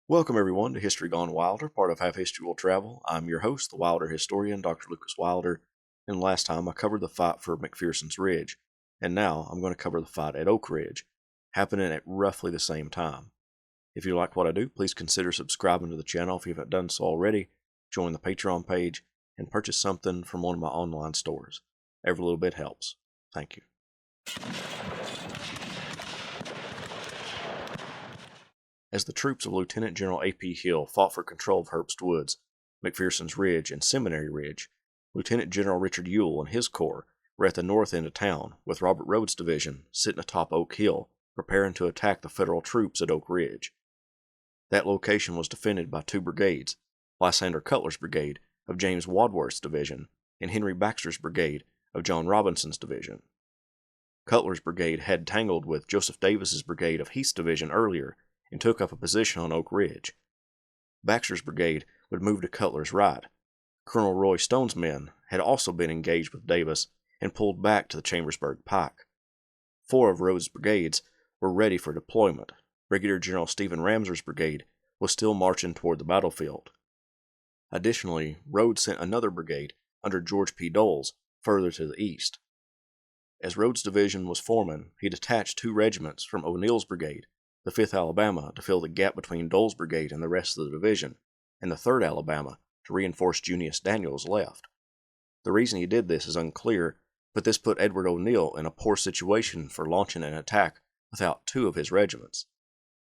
Welcome everyone to History Gone Wilder, part of Half History Will Travel. I'm your host, the Wilder historian, Dr. Lucas Wilder, and last time I covered the fight for McPherson's Ridge, and now I'm going to cover the fight at Oak Ridge, happening at roughly the same time. If you like what I do, please consider subscribing to the channel if you haven't done so already, join the Patreon page, and purchase something from one of my online stores. Every little bit helps. Thank you. As the troops of Lieutenant General A.P. Hill fought for control of Herbst Woods, McPherson's Ridge, and Seminary Ridge, Lieutenant General Richard Ewell and his corps were at the north end of town, with Robert Rhodes' division sitting atop Oak Hill, preparing to attack the Federal troops at Oak Ridge. That location was defended by two brigades, Lysander Cutler's brigade of James Wadsworth's division and Henry Baxter's brigade of John Robinson's division. Cutler's brigade had tangled with Joseph Davis's brigade of Heath's division earlier and took up a position on Oak Ridge. Baxter's brigade would move to Cutler's right. Colonel Roy Stone's men had also been engaged with Davis and pulled back to the Chambersburg Pike. Four of Rhodes' brigades were ready for deployment. Brigadier General Stephen Ramser's brigade was still marching toward the battlefield. Additionally, Rhodes sent another brigade under George P. Doles further to the east. As Rhodes' division was forming, he detached two regiments from O'Neill's brigade, the 5th Alabama to fill the gap between Dole's brigade and the rest of the division, and the 3rd Alabama to reinforce Junius Daniel's left. The reason he did this is unclear, but this put Edward O'Neill in a poor situation for launching an attack without two of his regiments.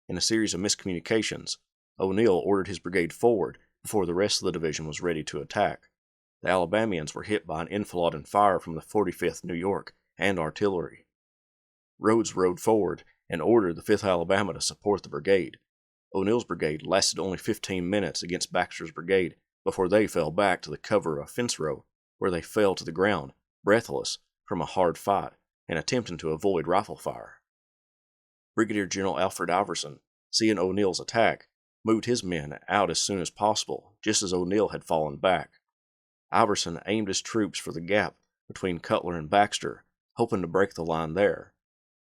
In a series of miscommunications, O'Neill ordered his brigade forward before the rest of the division was ready to attack. The Alabamians were hit by an enfilade and fire from the 45th New York and artillery. Rhodes rode forward and ordered the 5th Alabama to support the brigade. O'Neill's brigade lasted only 15 minutes against Baxter's brigade before they fell back to the cover of a fence row, where they fell to the ground, breathless from a hard fight and attempting to avoid rifle fire. Brigadier General Alfred Iverson, seeing O'Neill's attack, moved his men out as soon as possible, just as O'Neill had fallen back. Iverson aimed his troops for the gap between Cutler and Baxter, hoping to break the line there.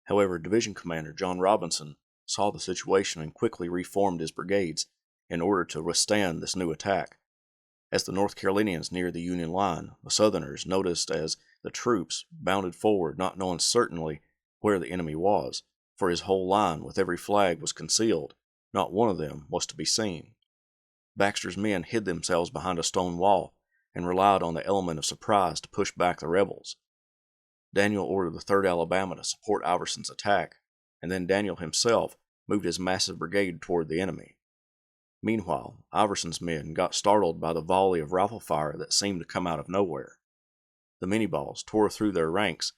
However, Division Commander John Robinson saw the situation and quickly reformed his brigades in order to withstand this new attack. As the North Carolinians neared the Union line, the Southerners noticed as the troops bounded forward, not knowing certainly where the enemy was, for his whole line with every flag was concealed. Not one of them was to be seen. Baxter's men hid themselves behind a stone wall and relied on the element of surprise to push back the rebels. Daniel ordered the 3rd Alabama to support Iverson's attack, and then Daniel himself moved his massive brigade toward the enemy. Meanwhile, Iverson's men got startled by the volley of rifle fire that seemed to come out of nowhere. The Minnie-balls tore through their ranks.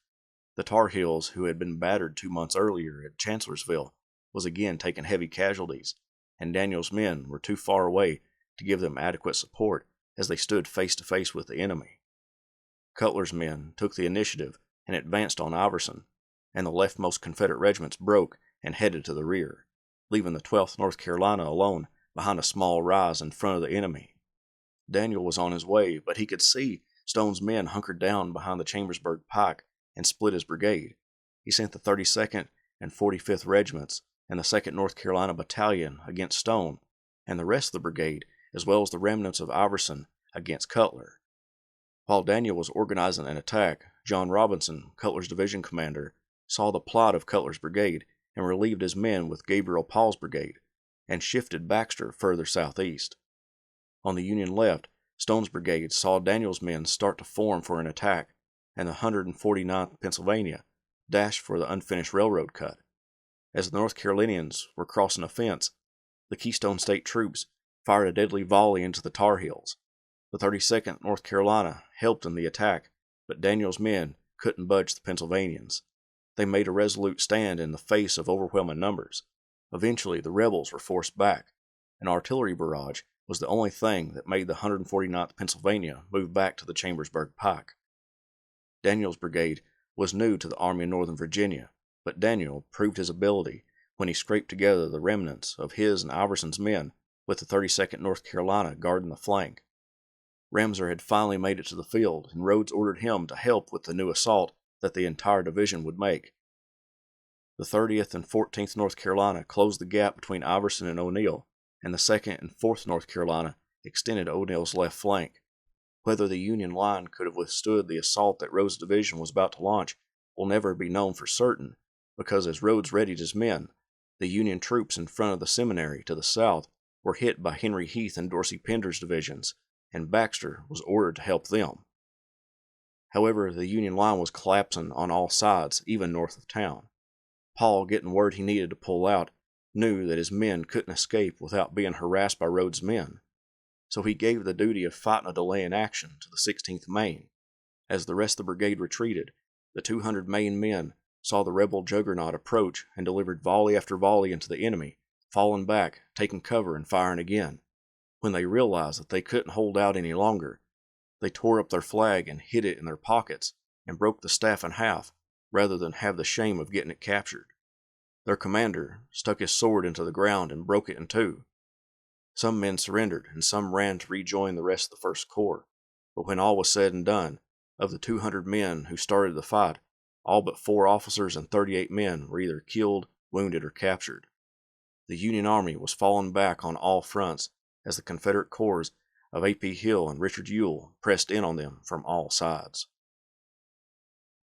The Tar Heels, who had been battered 2 months earlier at Chancellorsville, was again taking heavy casualties, and Daniel's men were too far away to give them adequate support as they stood face to face with the enemy. Cutler's men took the initiative and advanced on Iverson, and the leftmost Confederate regiments broke and headed to the rear, leaving the 12th North Carolina alone behind a small rise in front of the enemy. Daniel was on his way, but he could see Stone's men hunkered down behind the Chambersburg Pike and split his brigade. He sent the 32nd and 45th Regiments and the 2nd North Carolina Battalion against Stone, and the rest of the brigade, as well as the remnants of Iverson, against Cutler. While Daniel was organizing an attack, John Robinson, Cutler's division commander, saw the plight of Cutler's brigade and relieved his men with Gabriel Paul's brigade, and shifted Baxter further southeast. On the Union left, Stone's brigade saw Daniel's men start to form for an attack, and the 149th Pennsylvania dashed for the unfinished railroad cut. As the North Carolinians were crossing a fence, the Keystone State troops fired a deadly volley into the Tar Heels. The 32nd North Carolina helped in the attack, but Daniel's men couldn't budge the Pennsylvanians. They made a resolute stand in the face of overwhelming numbers. Eventually, the rebels were forced back. An artillery barrage was the only thing that made the 149th Pennsylvania move back to the Chambersburg Pike. Daniel's brigade was new to the Army of Northern Virginia, but Daniel proved his ability when he scraped together the remnants of his and Iverson's men with the 32nd North Carolina guarding the flank. Ramser had finally made it to the field, and Rhodes ordered him to help with the new assault that the entire division would make. The 30th and 14th North Carolina closed the gap between Iverson and O'Neill, and the 2nd and 4th North Carolina extended O'Neill's left flank. Whether the Union line could have withstood the assault that Rodes' division was about to launch will never be known for certain, because as Rodes readied his men, the Union troops in front of the seminary to the south were hit by Henry Heath and Dorsey Pender's divisions, and Baxter was ordered to help them. However, the Union line was collapsing on all sides, even north of town. Paul, getting word he needed to pull out, knew that his men couldn't escape without being harassed by Rodes' men, so he gave the duty of fighting a delay in action to the 16th Maine. As the rest of the brigade retreated, the 200 Maine men saw the rebel juggernaut approach and delivered volley after volley into the enemy, falling back, taking cover, and firing again. When they realized that they couldn't hold out any longer, they tore up their flag and hid it in their pockets and broke the staff in half, rather than have the shame of getting it captured. Their commander stuck his sword into the ground and broke it in two. Some men surrendered, and some ran to rejoin the rest of the First Corps, but when all was said and done, of the 200 men who started the fight, all but 4 officers and 38 men were either killed, wounded, or captured. The Union Army was falling back on all fronts as the Confederate corps of A.P. Hill and Richard Ewell pressed in on them from all sides.